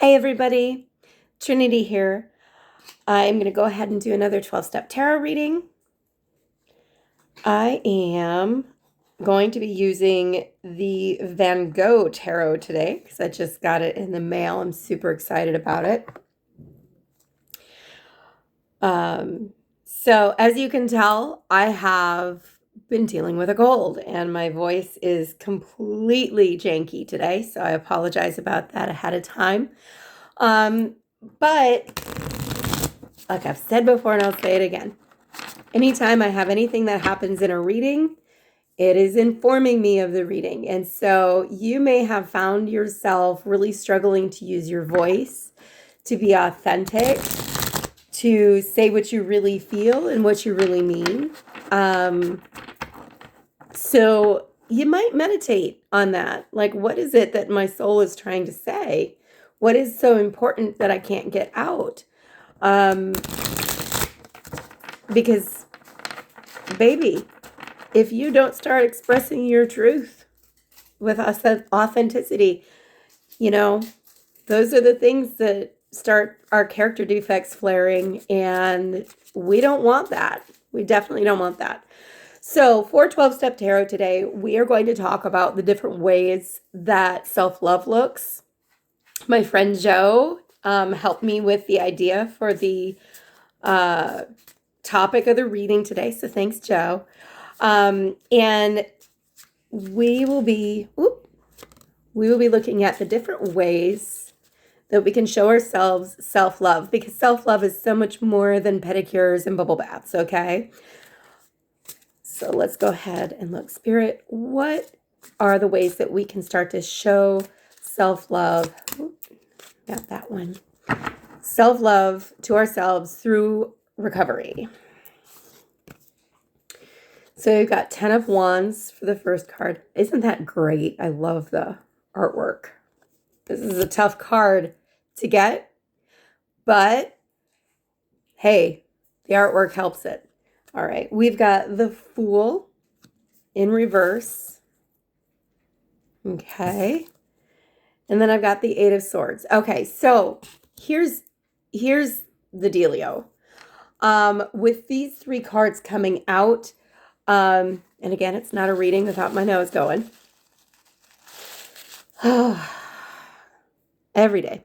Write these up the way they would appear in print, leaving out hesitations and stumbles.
Hey everybody, Trinity here. I'm going to go ahead and do another 12-step tarot reading. I am going to be using the Van Gogh tarot today because I just got it in the mail. I'm super excited about it. So as you can tell, I have been dealing with a cold and my voice is completely janky today, so I apologize about that ahead of time. But like I've said before, and I'll say it again, anytime I have anything that happens in a reading, it is informing me of the reading. And so you may have found yourself really struggling to use your voice, to be authentic, to say what you really feel and what you really mean. So you might meditate on that. Like, what is it that my soul is trying to say? What is so important that I can't get out? Because, baby, if you don't start expressing your truth with authenticity, those are the things that start our character defects flaring, and we don't want that. We definitely don't want that. So for 12-step tarot today, we are going to talk about the different ways that self-love looks. My friend Joe helped me with the idea for the topic of the reading today. So thanks, Joe. And we will be looking at the different ways that we can show ourselves self-love, because self-love is so much more than pedicures and bubble baths, okay? So let's go ahead and look. Spirit, what are the ways that we can start to show self-love? Got that one. Self-love to ourselves through recovery. So you've got 10 of Wands for the first card. Isn't that great? I love the artwork. This is a tough card to get, but hey, the artwork helps it. All right, we've got the Fool in reverse. Okay. And then I've got the Eight of Swords. Okay, so here's the dealio. With these three cards coming out, and again, it's not a reading without my nose going. Every day.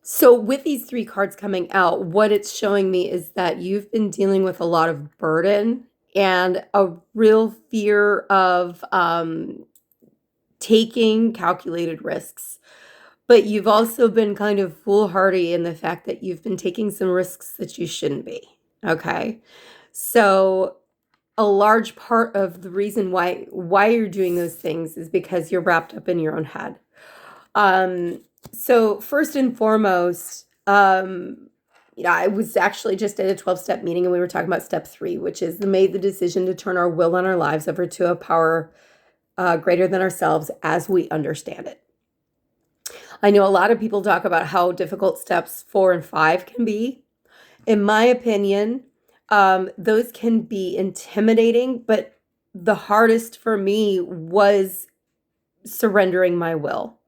So with these three cards coming out, what it's showing me is that you've been dealing with a lot of burden and a real fear of taking calculated risks. But you've also been kind of foolhardy in the fact that you've been taking some risks that you shouldn't be. Okay. So a large part of the reason why you're doing those things is because you're wrapped up in your own head. So first and foremost, I was actually just at a 12-step meeting and we were talking about step 3, which is made the decision to turn our will and our lives over to a power greater than ourselves as we understand it. I know a lot of people talk about how difficult steps 4 and 5 can be. In my opinion, those can be intimidating, but the hardest for me was surrendering my will.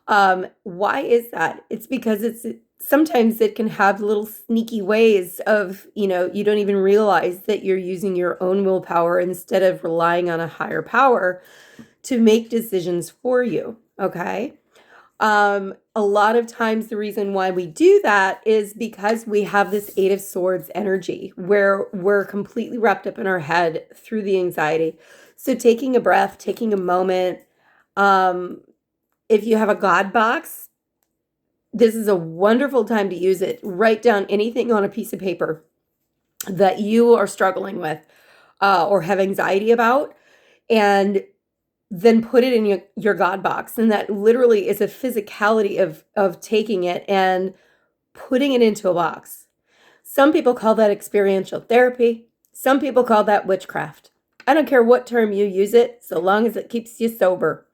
Why is that? It's because sometimes it can have little sneaky ways of, you don't even realize that you're using your own willpower instead of relying on a higher power to make decisions for you. Okay. A lot of times the reason why we do that is because we have this Eight of Swords energy where we're completely wrapped up in our head through the anxiety. So taking a breath, taking a moment, if you have a God box, this is a wonderful time to use it. Write down anything on a piece of paper that you are struggling with or have anxiety about, and then put it in your God box. And that literally is a physicality of taking it and putting it into a box. Some people call that experiential therapy. Some people call that witchcraft. I don't care what term you use it, so long as it keeps you sober.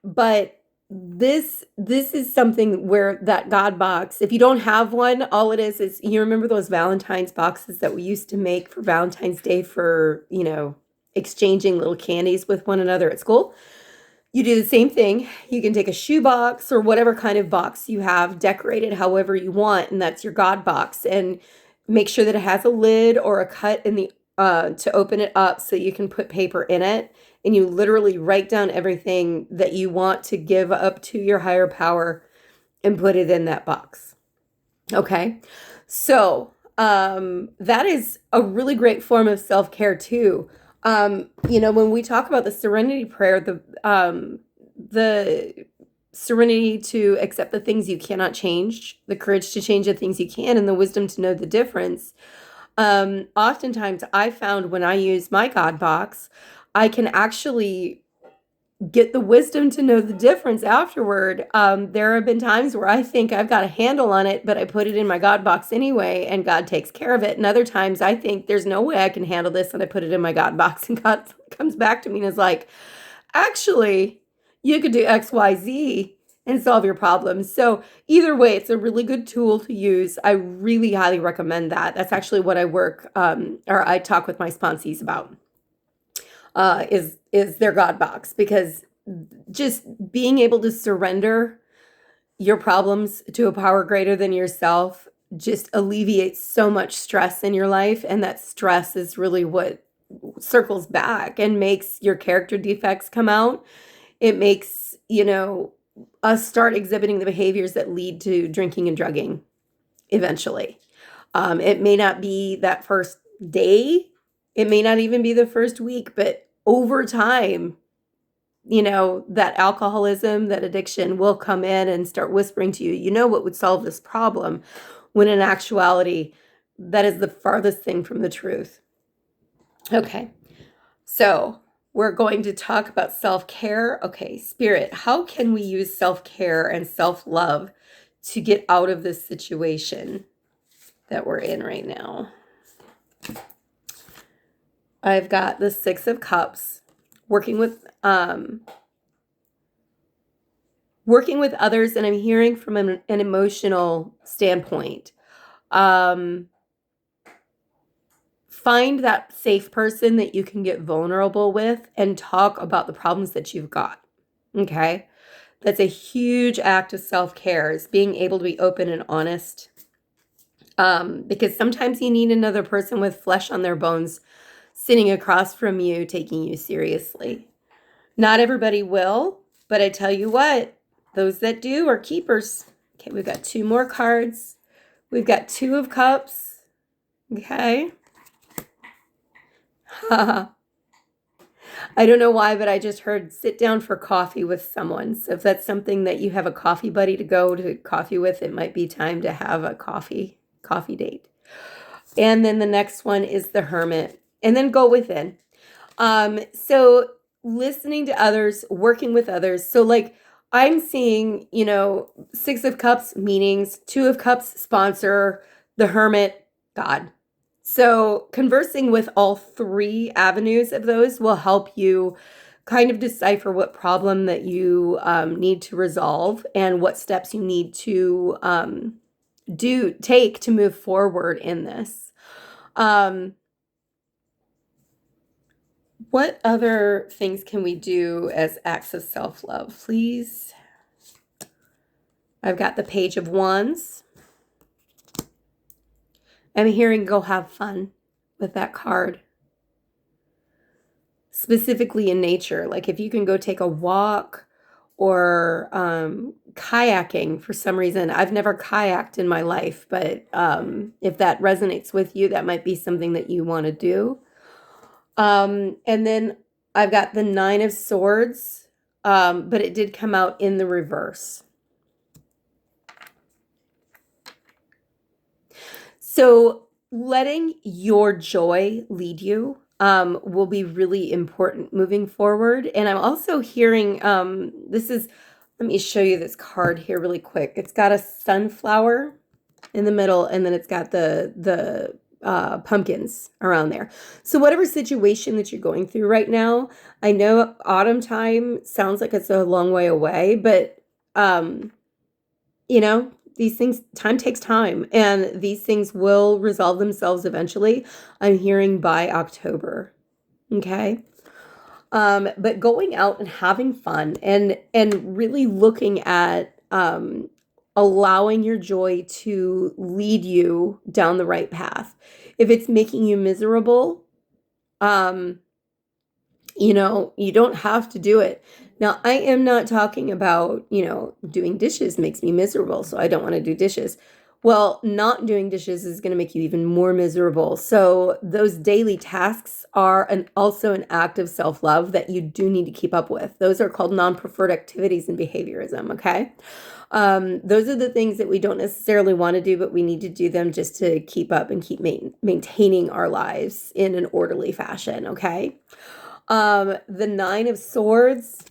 But this is something where that God box, if you don't have one, all it is you remember those Valentine's boxes that we used to make for Valentine's Day for, exchanging little candies with one another at school? You do the same thing. You can take a shoe box or whatever kind of box you have, decorated however you want, and that's your God box. And make sure that it has a lid or a cut in the to open it up so you can put paper in it. And you literally write down everything that you want to give up to your higher power and put it in that box. Okay. So that is a really great form of self-care too. When we talk about the serenity prayer, the serenity to accept the things you cannot change, the courage to change the things you can, and the wisdom to know the difference. Oftentimes I found when I use my God box, I can actually get the wisdom to know the difference afterward. There have been times where I think I've got a handle on it, but I put it in my God box anyway, and God takes care of it. And other times I think there's no way I can handle this, and I put it in my God box, and God comes back to me and is like, actually, you could do X, Y, Z and solve your problems. So either way, it's a really good tool to use. I really highly recommend that. That's actually what I work or I talk with my sponsees about. Is their God box, because just being able to surrender your problems to a power greater than yourself just alleviates so much stress in your life, and that stress is really what circles back and makes your character defects come out. It makes, us start exhibiting the behaviors that lead to drinking and drugging eventually. It may not be that first day, it may not even be the first week, but over time, that alcoholism, that addiction will come in and start whispering to you, what would solve this problem, when in actuality, that is the farthest thing from the truth. Okay, so we're going to talk about self-care. Okay, Spirit, how can we use self-care and self-love to get out of this situation that we're in right now? I've got the Six of Cups, working with others, and I'm hearing from an emotional standpoint. Find that safe person that you can get vulnerable with and talk about the problems that you've got. Okay? That's a huge act of self-care, is being able to be open and honest. Because sometimes you need another person with flesh on their bones sitting across from you, taking you seriously. Not everybody will, but I tell you what, those that do are keepers. Okay, we've got two more cards. We've got Two of Cups. Okay. I don't know why, but I just heard sit down for coffee with someone. So if that's something that you have a coffee buddy to go to coffee with, it might be time to have a coffee date. And then the next one is the Hermit. And then go within. So listening to others, working with others. So like I'm seeing, Six of Cups meetings, Two of Cups sponsor, the Hermit, God. So conversing with all three avenues of those will help you kind of decipher what problem that you need to resolve and what steps you need to take to move forward in this. What other things can we do as acts of self-love, please? I've got the Page of Wands. I'm hearing go have fun with that card. Specifically in nature, like if you can go take a walk or kayaking for some reason. I've never kayaked in my life, but if that resonates with you, that might be something that you want to do. And then I've got the Nine of Swords, but it did come out in the reverse. So letting your joy lead you will be really important moving forward. And I'm also hearing, let me show you this card here really quick. It's got a sunflower in the middle, and then it's got the pumpkins around there. So whatever situation that you're going through right now, I know autumn time sounds like it's a long way away, but these things, time takes time, and these things will resolve themselves eventually. I'm hearing by October. Okay. But going out and having fun and really looking at allowing your joy to lead you down the right path. If it's making you miserable, um, you don't have to do it. Now, I am not talking about, doing dishes makes me miserable, so I don't want to do dishes. Well, not doing dishes is going to make you even more miserable. So those daily tasks are also an act of self-love that you do need to keep up with. Those are called non-preferred activities in behaviorism, okay? Those are the things that we don't necessarily want to do, but we need to do them just to keep up and keep maintaining our lives in an orderly fashion, okay? The Nine of Swords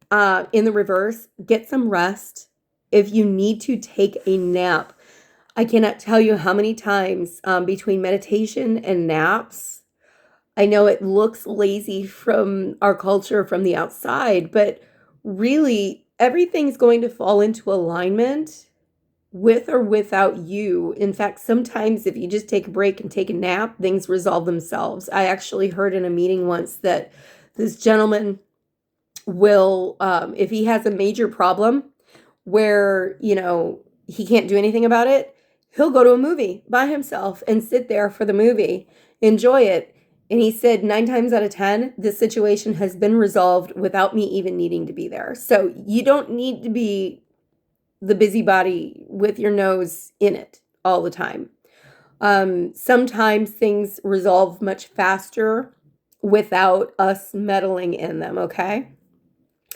in the reverse, get some rest. If you need to take a nap, I cannot tell you how many times between meditation and naps, I know it looks lazy from our culture from the outside, but really everything's going to fall into alignment with or without you. In fact, sometimes if you just take a break and take a nap, things resolve themselves. I actually heard in a meeting once that this gentleman will, if he has a major problem where, he can't do anything about it, he'll go to a movie by himself and sit there for the movie, enjoy it. And he said 9 times out of 10, this situation has been resolved without me even needing to be there. So you don't need to be the busybody with your nose in it all the time. Sometimes things resolve much faster without us meddling in them, okay?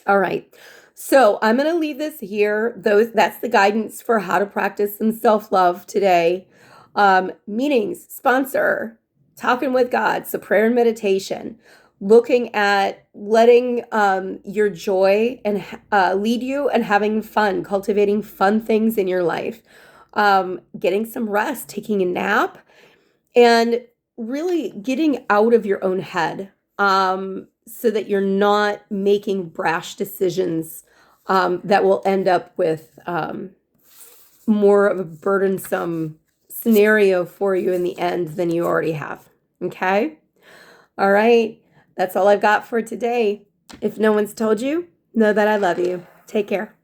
All right. So I'm going to leave this here. That's the guidance for how to practice some self-love today. Meetings, sponsor, talking with God, so prayer and meditation, looking at letting your joy and lead you and having fun, cultivating fun things in your life, getting some rest, taking a nap, and really getting out of your own head so that you're not making brash decisions that will end up with more of a burdensome scenario for you in the end than you already have. Okay? All right. That's all I've got for today. If no one's told you, know that I love you. Take care.